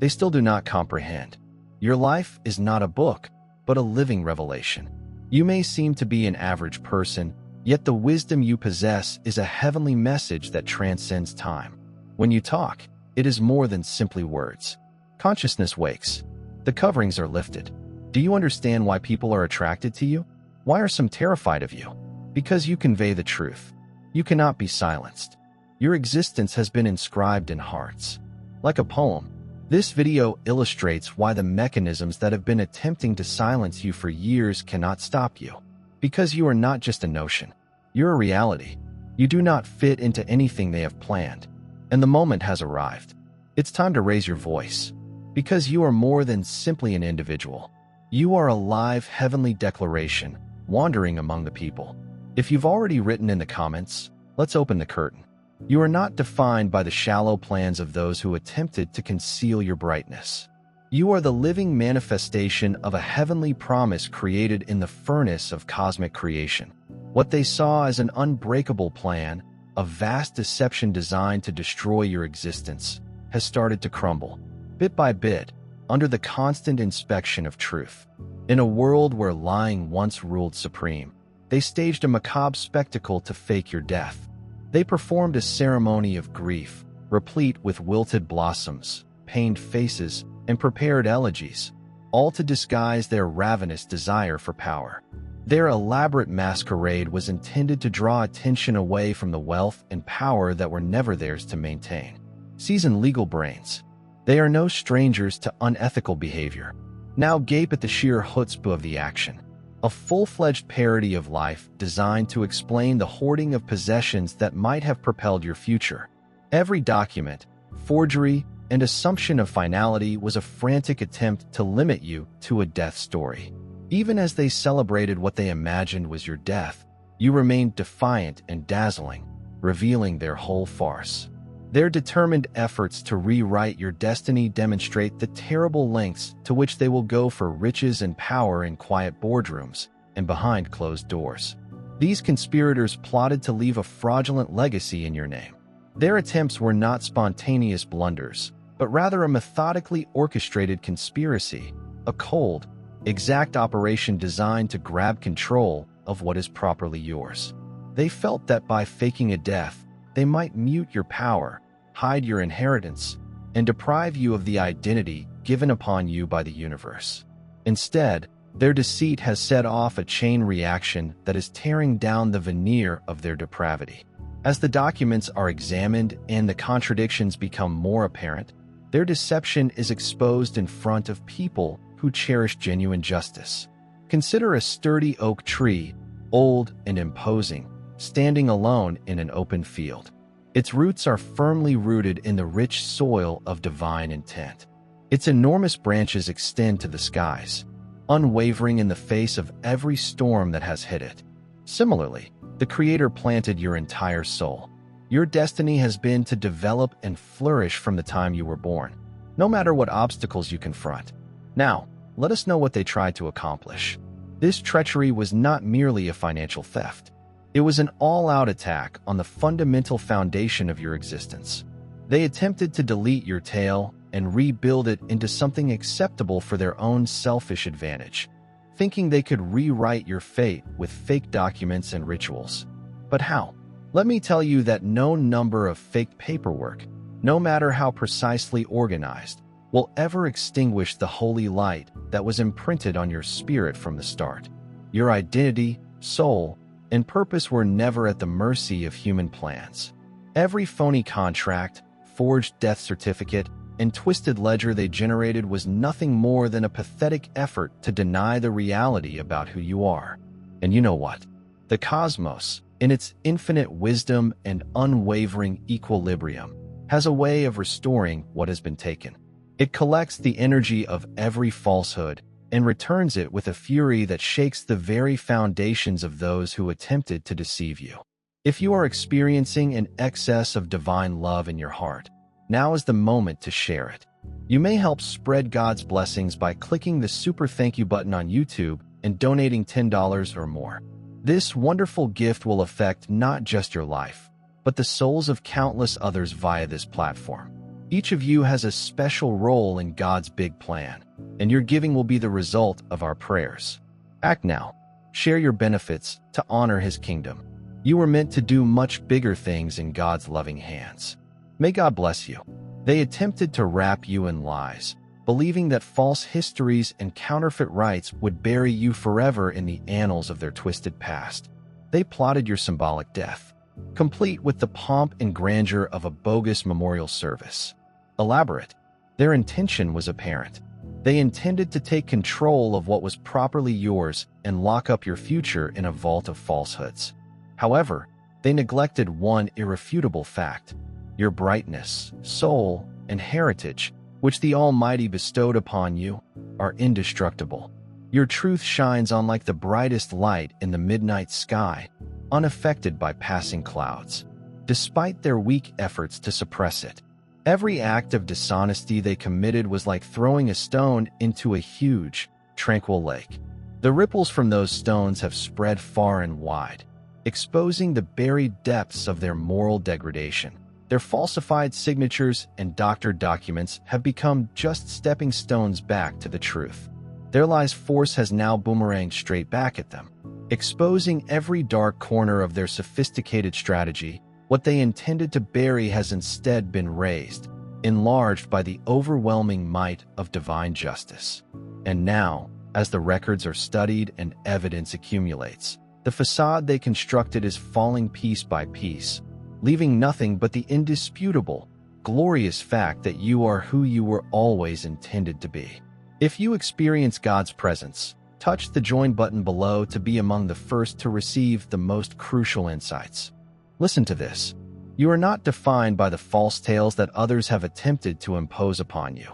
they still do not comprehend. Your life is not a book, but a living revelation. You may seem to be an average person, yet the wisdom you possess is a heavenly message that transcends time. When you talk, it is more than simply words. Consciousness wakes. The coverings are lifted. Do you understand why people are attracted to you? Why are some terrified of you? Because you convey the truth. You cannot be silenced. Your existence has been inscribed in hearts. Like a poem, this video illustrates why the mechanisms that have been attempting to silence you for years cannot stop you. Because you are not just a notion. You're a reality. You do not fit into anything they have planned. And the moment has arrived. It's time to raise your voice. Because you are more than simply an individual. You are a live heavenly declaration, wandering among the people. If you've already written in the comments, let's open the curtain. You are not defined by the shallow plans of those who attempted to conceal your brightness. You are the living manifestation of a heavenly promise created in the furnace of cosmic creation. What they saw as an unbreakable plan, a vast deception designed to destroy your existence, has started to crumble, bit by bit, under the constant inspection of truth. In a world where lying once ruled supreme, they staged a macabre spectacle to fake your death. They performed a ceremony of grief, replete with wilted blossoms, pained faces, and prepared elegies, all to disguise their ravenous desire for power. Their elaborate masquerade was intended to draw attention away from the wealth and power that were never theirs to maintain. Seasoned legal brains. They are no strangers to unethical behavior. Now gape at the sheer chutzpah of the action. A full-fledged parody of life designed to explain the hoarding of possessions that might have propelled your future. Every document, forgery, and assumption of finality was a frantic attempt to limit you to a death story. Even as they celebrated what they imagined was your death, you remained defiant and dazzling, revealing their whole farce. Their determined efforts to rewrite your destiny demonstrate the terrible lengths to which they will go for riches and power in quiet boardrooms and behind closed doors. These conspirators plotted to leave a fraudulent legacy in your name. Their attempts were not spontaneous blunders, but rather a methodically orchestrated conspiracy, a cold, exact operation designed to grab control of what is properly yours. They felt that by faking a death, they might mute your power, hide your inheritance, and deprive you of the identity given upon you by the universe. Instead, their deceit has set off a chain reaction that is tearing down the veneer of their depravity. As the documents are examined and the contradictions become more apparent, their deception is exposed in front of people who cherish genuine justice. Consider a sturdy oak tree, old and imposing, standing alone in an open field. Its roots are firmly rooted in the rich soil of divine intent. Its enormous branches extend to the skies, unwavering in the face of every storm that has hit it. Similarly, the Creator planted your entire soul. Your destiny has been to develop and flourish from the time you were born, no matter what obstacles you confront. Now, let us know what they tried to accomplish. This treachery was not merely a financial theft. It was an all-out attack on the fundamental foundation of your existence. They attempted to delete your tale and rebuild it into something acceptable for their own selfish advantage, thinking they could rewrite your fate with fake documents and rituals. But how? Let me tell you that no number of fake paperwork, no matter how precisely organized, will ever extinguish the holy light that was imprinted on your spirit from the start. Your identity, soul, and purpose were never at the mercy of human plans. Every phony contract, forged death certificate, and twisted ledger they generated was nothing more than a pathetic effort to deny the reality about who you are. And you know what? The cosmos, in its infinite wisdom and unwavering equilibrium, has a way of restoring what has been taken. It collects the energy of every falsehood and returns it with a fury that shakes the very foundations of those who attempted to deceive you. If you are experiencing an excess of divine love in your heart, now is the moment to share it. You may help spread God's blessings by clicking the super thank you button on YouTube and donating $10 or more. This wonderful gift will affect not just your life, but the souls of countless others via this platform. Each of you has a special role in God's big plan, and your giving will be the result of our prayers. Act now. Share your benefits to honor His kingdom. You were meant to do much bigger things in God's loving hands. May God bless you. They attempted to wrap you in lies, believing that false histories and counterfeit rights would bury you forever in the annals of their twisted past. They plotted your symbolic death, complete with the pomp and grandeur of a bogus memorial service. Elaborate, their intention was apparent. They intended to take control of what was properly yours and lock up your future in a vault of falsehoods. However, they neglected one irrefutable fact: your brightness, soul, and heritage, which the Almighty bestowed upon you, are indestructible. Your truth shines on like the brightest light in the midnight sky, unaffected by passing clouds. Despite their weak efforts to suppress it, every act of dishonesty they committed was like throwing a stone into a huge, tranquil lake. The ripples from those stones have spread far and wide, exposing the buried depths of their moral degradation. Their falsified signatures and doctored documents have become just stepping stones back to the truth. Their lies' force has now boomeranged straight back at them, exposing every dark corner of their sophisticated strategy. What they intended to bury has instead been raised, enlarged by the overwhelming might of divine justice. And now, as the records are studied and evidence accumulates, the facade they constructed is falling piece by piece, leaving nothing but the indisputable, glorious fact that you are who you were always intended to be. If you experience God's presence, touch the join button below to be among the first to receive the most crucial insights. Listen to this. You are not defined by the false tales that others have attempted to impose upon you.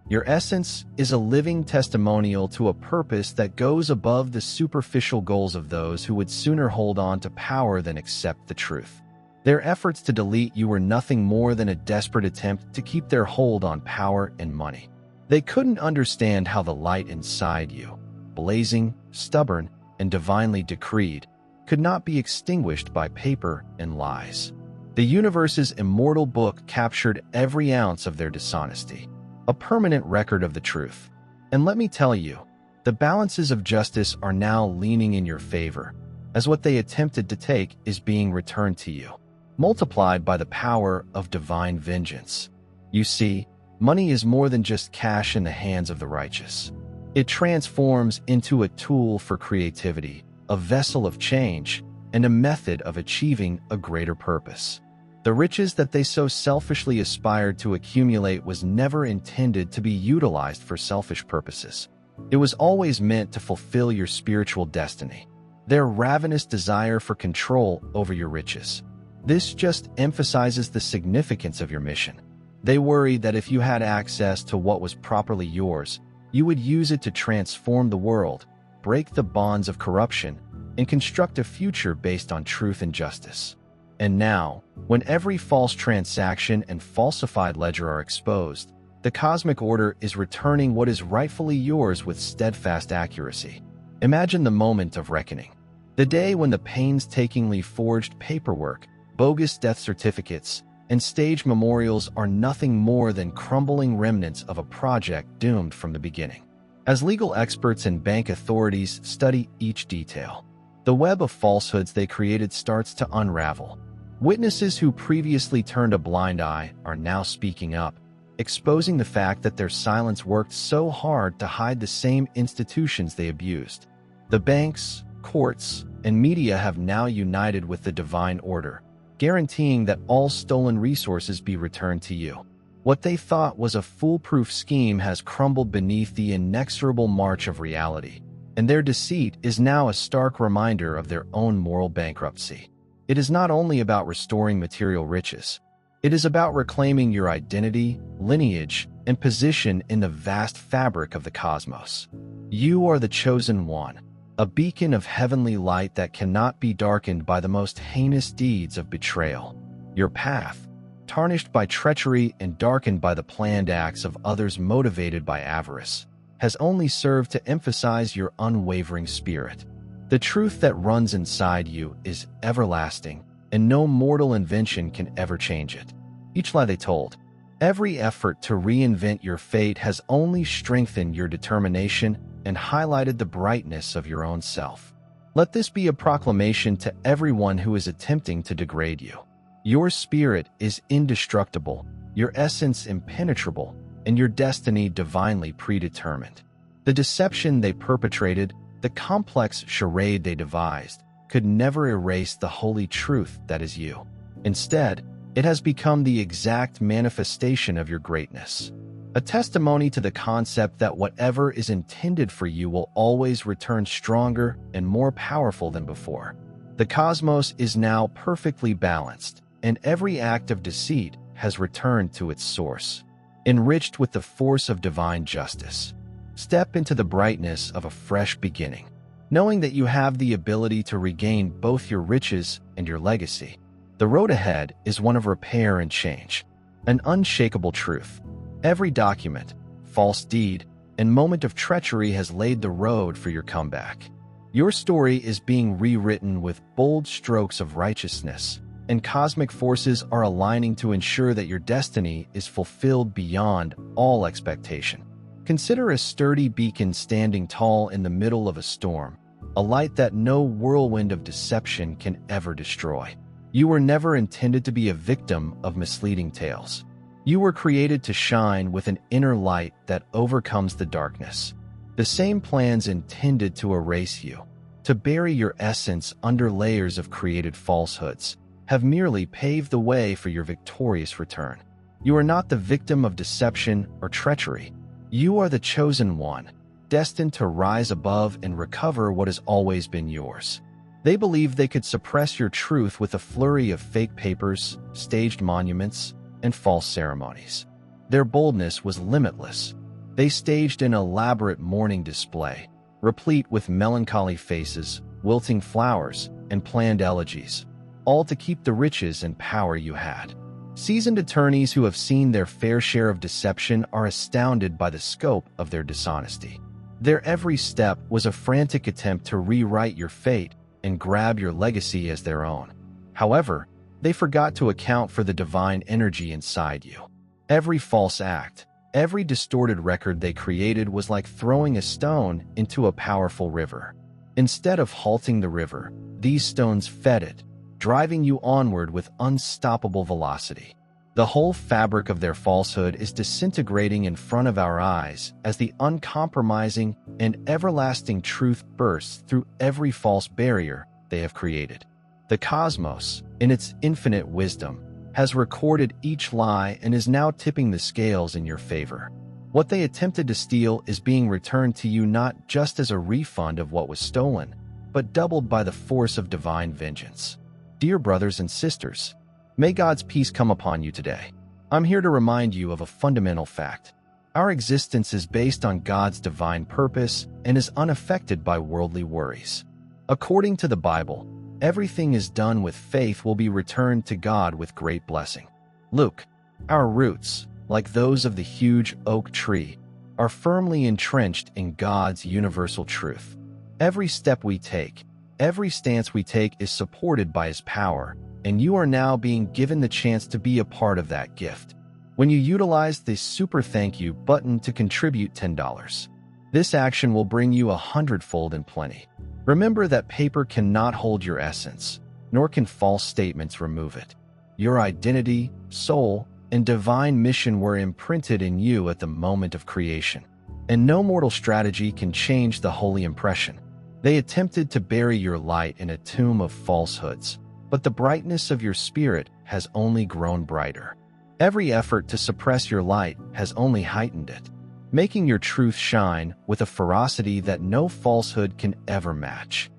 Your essence is a living testimonial to a purpose that goes above the superficial goals of those who would sooner hold on to power than accept the truth. Their efforts to delete you were nothing more than a desperate attempt to keep their hold on power and money. They couldn't understand how the light inside you, blazing, stubborn, and divinely decreed, could not be extinguished by paper and lies. The universe's immortal book captured every ounce of their dishonesty, a permanent record of the truth. And let me tell you, the balances of justice are now leaning in your favor, as what they attempted to take is being returned to you, multiplied by the power of divine vengeance. You see, money is more than just cash in the hands of the righteous. It transforms into a tool for creativity, a vessel of change, and a method of achieving a greater purpose. The riches that they so selfishly aspired to accumulate was never intended to be utilized for selfish purposes. It was always meant to fulfill your spiritual destiny, their ravenous desire for control over your riches. This just emphasizes the significance of your mission. They worried that if you had access to what was properly yours, you would use it to transform the world, break the bonds of corruption, and construct a future based on truth and justice. And now, when every false transaction and falsified ledger are exposed, the cosmic order is returning what is rightfully yours with steadfast accuracy. Imagine the moment of reckoning. The day when the painstakingly forged paperwork, bogus death certificates, and staged memorials are nothing more than crumbling remnants of a project doomed from the beginning. As legal experts and bank authorities study each detail, the web of falsehoods they created starts to unravel. Witnesses who previously turned a blind eye are now speaking up, exposing the fact that their silence worked so hard to hide the same institutions they abused. The banks, courts, and media have now united with the divine order, guaranteeing that all stolen resources be returned to you. What they thought was a foolproof scheme has crumbled beneath the inexorable march of reality, and their deceit is now a stark reminder of their own moral bankruptcy. It is not only about restoring material riches, it is about reclaiming your identity, lineage, and position in the vast fabric of the cosmos. You are the chosen one, a beacon of heavenly light that cannot be darkened by the most heinous deeds of betrayal. Your path, tarnished by treachery and darkened by the planned acts of others motivated by avarice, has only served to emphasize your unwavering spirit. The truth that runs inside you is everlasting, and no mortal invention can ever change it. Each lie they told, Every effort to reinvent your fate has only strengthened your determination and highlighted the brightness of your own self. Let this be a proclamation to everyone who is attempting to degrade you. Your spirit is indestructible, your essence impenetrable, and your destiny divinely predetermined. The deception they perpetrated, the complex charade they devised, could never erase the holy truth that is you. Instead, it has become the exact manifestation of your greatness. A testimony to the concept that whatever is intended for you will always return stronger and more powerful than before. The cosmos is now perfectly balanced, and every act of deceit has returned to its source, enriched with the force of divine justice. Step into the brightness of a fresh beginning, knowing that you have the ability to regain both your riches and your legacy. The road ahead is one of repair and change, an unshakable truth. Every document, false deed, and moment of treachery has laid the road for your comeback. Your story is being rewritten with bold strokes of righteousness, and cosmic forces are aligning to ensure that your destiny is fulfilled beyond all expectation. Consider a sturdy beacon standing tall in the middle of a storm, a light that no whirlwind of deception can ever destroy. You were never intended to be a victim of misleading tales. You were created to shine with an inner light that overcomes the darkness. The same plans intended to erase you, to bury your essence under layers of created falsehoods, have merely paved the way for your victorious return. You are not the victim of deception or treachery. You are the chosen one, destined to rise above and recover what has always been yours. They believed they could suppress your truth with a flurry of fake papers, staged monuments, and false ceremonies. Their boldness was limitless. They staged an elaborate mourning display, replete with melancholy faces, wilting flowers, and planned elegies, all to keep the riches and power you had. Seasoned attorneys who have seen their fair share of deception are astounded by the scope of their dishonesty. Their every step was a frantic attempt to rewrite your fate and grab your legacy as their own. However, they forgot to account for the divine energy inside you. Every false act, every distorted record they created was like throwing a stone into a powerful river. Instead of halting the river, these stones fed it, driving you onward with unstoppable velocity. The whole fabric of their falsehood is disintegrating in front of our eyes as the uncompromising and everlasting truth bursts through every false barrier they have created. The cosmos, in its infinite wisdom, has recorded each lie and is now tipping the scales in your favor. What they attempted to steal is being returned to you not just as a refund of what was stolen, but doubled by the force of divine vengeance. Dear brothers and sisters, may God's peace come upon you today. I'm here to remind you of a fundamental fact. Our existence is based on God's divine purpose and is unaffected by worldly worries. According to the Bible, everything is done with faith will be returned to God with great blessing. Luke, our roots, like those of the huge oak tree, are firmly entrenched in God's universal truth. Every step we take, every stance we take is supported by His power, and you are now being given the chance to be a part of that gift. When you utilize the super thank you button to contribute $10, this action will bring you 100-fold and plenty. Remember that paper cannot hold your essence, nor can false statements remove it. Your identity, soul, and divine mission were imprinted in you at the moment of creation, and no mortal strategy can change the holy impression. They attempted to bury your light in a tomb of falsehoods, but the brightness of your spirit has only grown brighter. Every effort to suppress your light has only heightened it, making your truth shine with a ferocity that no falsehood can ever match.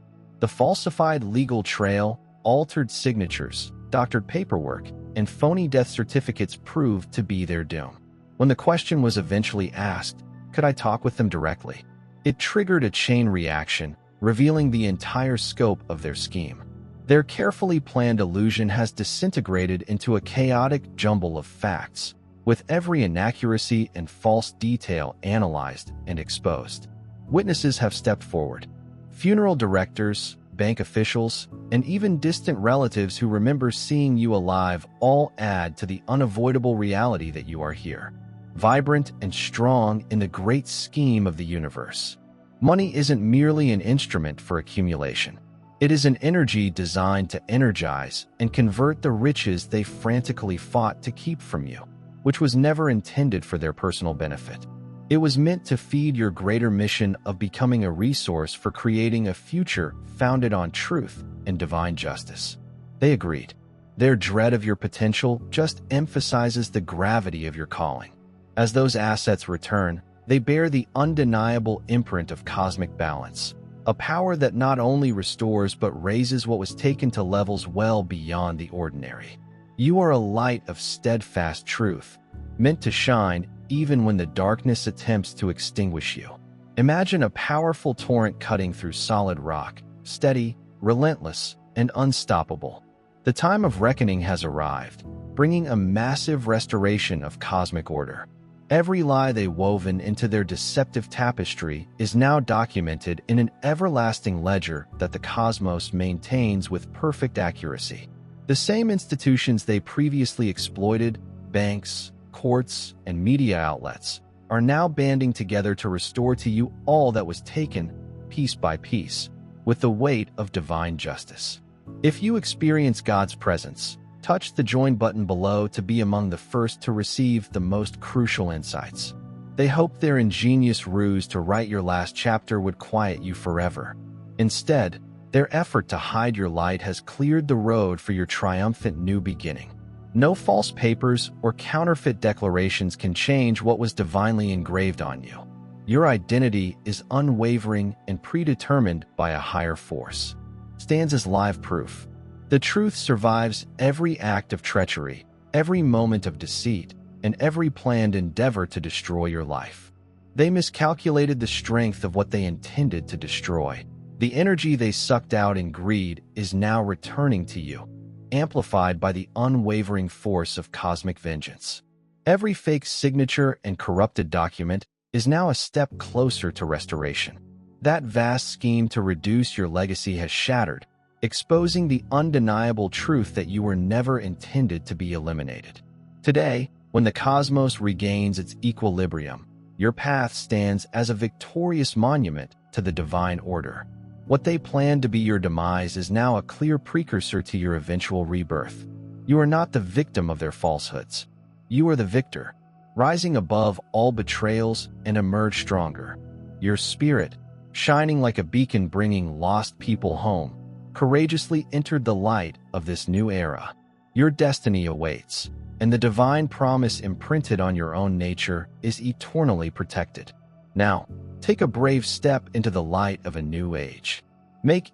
The falsified legal trail, altered signatures, doctored paperwork, and phony death certificates proved to be their doom. When the question was eventually asked, could I talk with them directly? It triggered a chain reaction, revealing the entire scope of their scheme. Their carefully planned illusion has disintegrated into a chaotic jumble of facts, with every inaccuracy and false detail analyzed and exposed. Witnesses have stepped forward. Funeral directors, bank officials, and even distant relatives who remember seeing you alive all add to the unavoidable reality that you are here, vibrant and strong in the great scheme of the universe. Money isn't merely an instrument for accumulation. It is an energy designed to energize and convert the riches they frantically fought to keep from you, which was never intended for their personal benefit. It was meant to feed your greater mission of becoming a resource for creating a future founded on truth and divine justice. They agreed. Their dread of your potential just emphasizes the gravity of your calling. As those assets return, they bear the undeniable imprint of cosmic balance, a power that not only restores but raises what was taken to levels well beyond the ordinary. You are a light of steadfast truth, meant to shine even when the darkness attempts to extinguish you. Imagine a powerful torrent cutting through solid rock, steady, relentless, and unstoppable. The time of reckoning has arrived, bringing a massive restoration of cosmic order. Every lie they woven into their deceptive tapestry is now documented in an everlasting ledger that the cosmos maintains with perfect accuracy. The same institutions they previously exploited, banks, courts, and media outlets, are now banding together to restore to you all that was taken, piece by piece, with the weight of divine justice. If you experience God's presence, touch the join button below to be among the first to receive the most crucial insights. They hoped their ingenious ruse to write your last chapter would quiet you forever. Instead, their effort to hide your light has cleared the road for your triumphant new beginning. No false papers or counterfeit declarations can change what was divinely engraved on you. Your identity is unwavering and predetermined by a higher force. Stands as live proof. The truth survives every act of treachery, every moment of deceit, and every planned endeavor to destroy your life. They miscalculated the strength of what they intended to destroy. The energy they sucked out in greed is now returning to you, amplified by the unwavering force of cosmic vengeance. Every fake signature and corrupted document is now a step closer to restoration. That vast scheme to reduce your legacy has shattered, exposing the undeniable truth that you were never intended to be eliminated. Today, when the cosmos regains its equilibrium, your path stands as a victorious monument to the divine order. What they planned to be your demise is now a clear precursor to your eventual rebirth. You are not the victim of their falsehoods. You are the victor, rising above all betrayals and emerge stronger. Your spirit, shining like a beacon bringing lost people home, courageously entered the light of this new era. Your destiny awaits, and the divine promise imprinted on your own nature is eternally protected. Now, take a brave step into the light of a new age. Make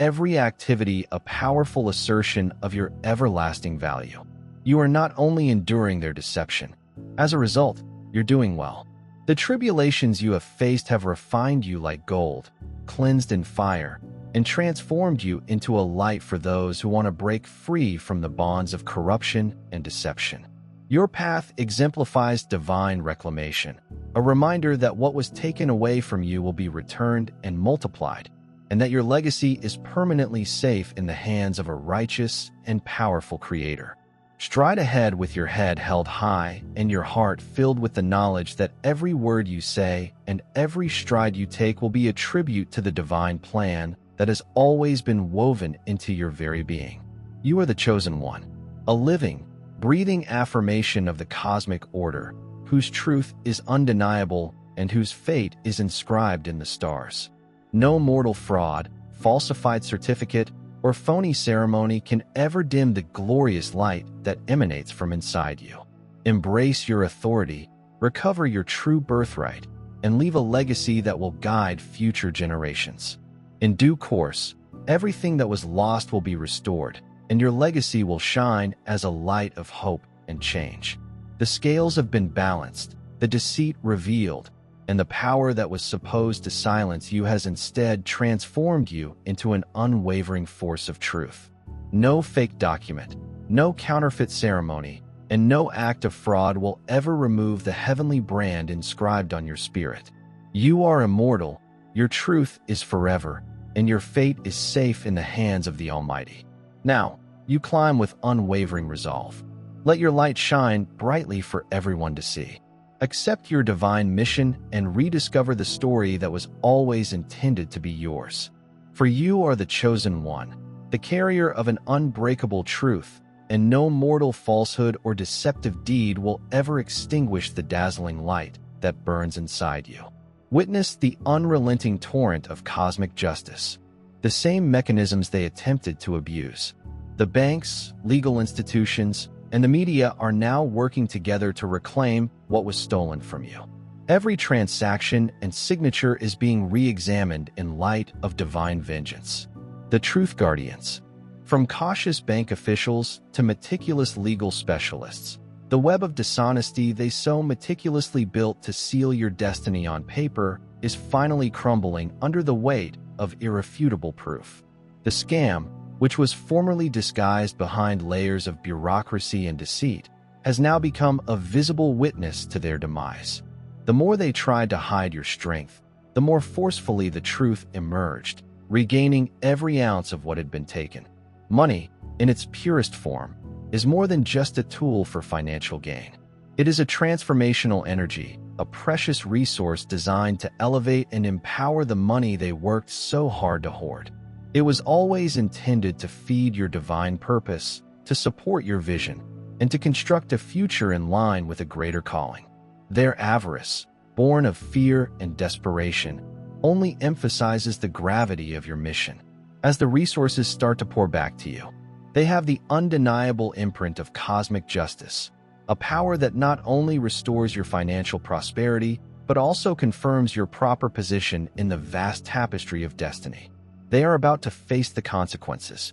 every activity a powerful assertion of your everlasting value. You are not only enduring their deception. As a result, you're doing well. The tribulations you have faced have refined you like gold, cleansed in fire, and transformed you into a light for those who want to break free from the bonds of corruption and deception. Your path exemplifies divine reclamation, a reminder that what was taken away from you will be returned and multiplied, and that your legacy is permanently safe in the hands of a righteous and powerful Creator. Stride ahead with your head held high and your heart filled with the knowledge that every word you say and every stride you take will be a tribute to the divine plan that has always been woven into your very being. You are the chosen one, a living, breathing affirmation of the cosmic order, whose truth is undeniable and whose fate is inscribed in the stars. No mortal fraud, falsified certificate, or phony ceremony can ever dim the glorious light that emanates from inside you. Embrace your authority, recover your true birthright, and leave a legacy that will guide future generations. In due course, everything that was lost will be restored, and your legacy will shine as a light of hope and change. The scales have been balanced, the deceit revealed, and the power that was supposed to silence you has instead transformed you into an unwavering force of truth. No fake document, no counterfeit ceremony, and no act of fraud will ever remove the heavenly brand inscribed on your spirit. You are immortal, your truth is forever, and your fate is safe in the hands of the Almighty. Now, you climb with unwavering resolve. Let your light shine brightly for everyone to see. Accept your divine mission and rediscover the story that was always intended to be yours. For you are the chosen one, the carrier of an unbreakable truth, and no mortal falsehood or deceptive deed will ever extinguish the dazzling light that burns inside you. Witness the unrelenting torrent of cosmic justice, the same mechanisms they attempted to abuse. The banks, legal institutions, and the media are now working together to reclaim what was stolen from you. Every transaction and signature is being re-examined in light of divine vengeance. The Truth Guardians. From cautious bank officials to meticulous legal specialists, the web of dishonesty they so meticulously built to seal your destiny on paper is finally crumbling under the weight of irrefutable proof. The scam, which was formerly disguised behind layers of bureaucracy and deceit, has now become a visible witness to their demise. The more they tried to hide your strength, the more forcefully the truth emerged, regaining every ounce of what had been taken. Money, in its purest form, is more than just a tool for financial gain. It is a transformational energy, a precious resource designed to elevate and empower the money they worked so hard to hoard. It was always intended to feed your divine purpose, to support your vision, and to construct a future in line with a greater calling. Their avarice, born of fear and desperation, only emphasizes the gravity of your mission. As the resources start to pour back to you, they have the undeniable imprint of cosmic justice, a power that not only restores your financial prosperity, but also confirms your proper position in the vast tapestry of destiny. They are about to face the consequences.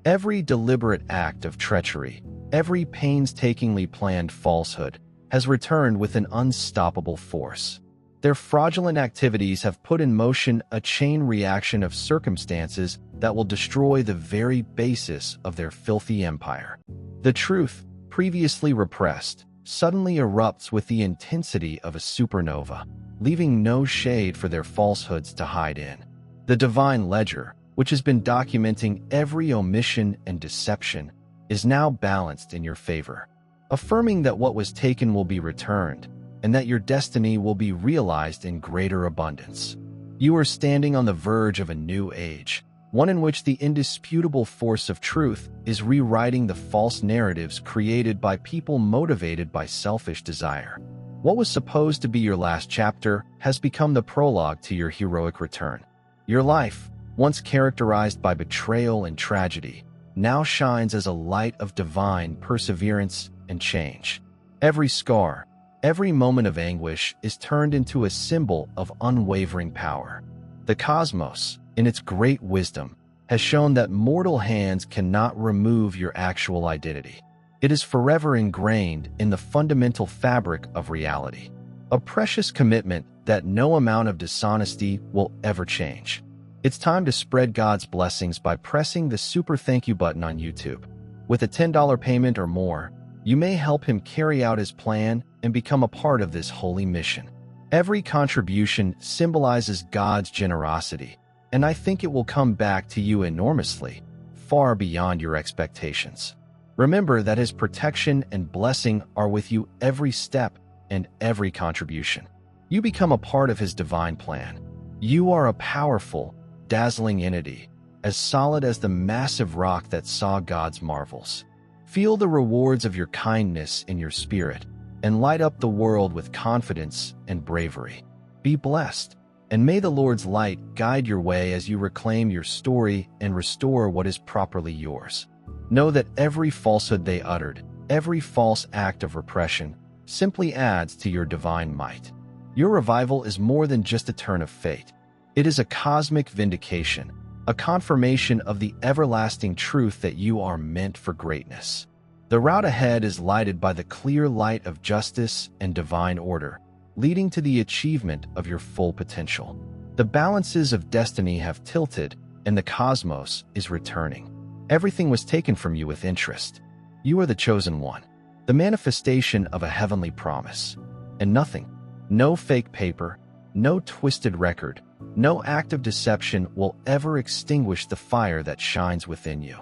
Every deliberate act of treachery, every painstakingly planned falsehood, has returned with an unstoppable force. Their fraudulent activities have put in motion a chain reaction of circumstances that will destroy the very basis of their filthy empire. The truth, previously repressed, suddenly erupts with the intensity of a supernova, leaving no shade for their falsehoods to hide in. The divine ledger, which has been documenting every omission and deception, is now balanced in your favor, affirming that what was taken will be returned, and that your destiny will be realized in greater abundance. You are standing on the verge of a new age, one in which the indisputable force of truth is rewriting the false narratives created by people motivated by selfish desire. What was supposed to be your last chapter has become the prologue to your heroic return. Your life, once characterized by betrayal and tragedy, now shines as a light of divine perseverance and change. Every scar, every moment of anguish is turned into a symbol of unwavering power. The cosmos, in its great wisdom, has shown that mortal hands cannot remove your actual identity. It is forever ingrained in the fundamental fabric of reality, a precious commitment that no amount of dishonesty will ever change. It's time to spread God's blessings by pressing the super thank you button on YouTube. With a $10 payment or more, you may help him carry out his plan and become a part of this holy mission. Every contribution symbolizes God's generosity, and I think it will come back to you enormously, far beyond your expectations. Remember that his protection and blessing are with you every step and every contribution. You become a part of his divine plan. You are a powerful, dazzling entity, as solid as the massive rock that saw God's marvels. Feel the rewards of your kindness in your spirit, and light up the world with confidence and bravery. Be blessed, and may the Lord's light guide your way as you reclaim your story and restore what is properly yours. Know that every falsehood they uttered, every false act of repression, simply adds to your divine might. Your revival is more than just a turn of fate. It is a cosmic vindication, a confirmation of the everlasting truth that you are meant for greatness. The route ahead is lighted by the clear light of justice and divine order, leading to the achievement of your full potential. The balances of destiny have tilted, and the cosmos is returning. Everything was taken from you with interest. You are the chosen one, the manifestation of a heavenly promise. And nothing, no fake paper, no twisted record, No act of deception will ever extinguish the fire that shines within you.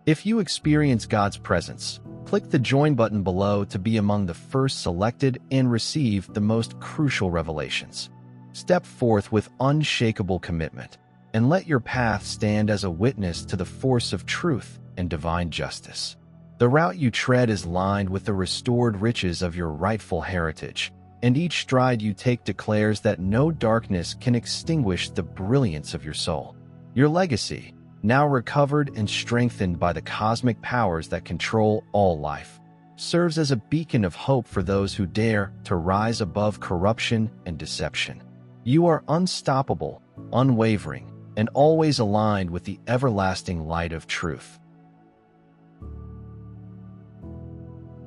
If you experience God's presence, click the join button below to be among the first selected and receive the most crucial revelations. Step forth with unshakable commitment, and let your path stand as a witness to the force of truth and divine justice. The route you tread is lined with the restored riches of your rightful heritage, and each stride you take declares that no darkness can extinguish the brilliance of your soul. Your legacy, now recovered and strengthened by the cosmic powers that control all life, serves as a beacon of hope for those who dare to rise above corruption and deception. You are unstoppable, unwavering, and always aligned with the everlasting light of truth.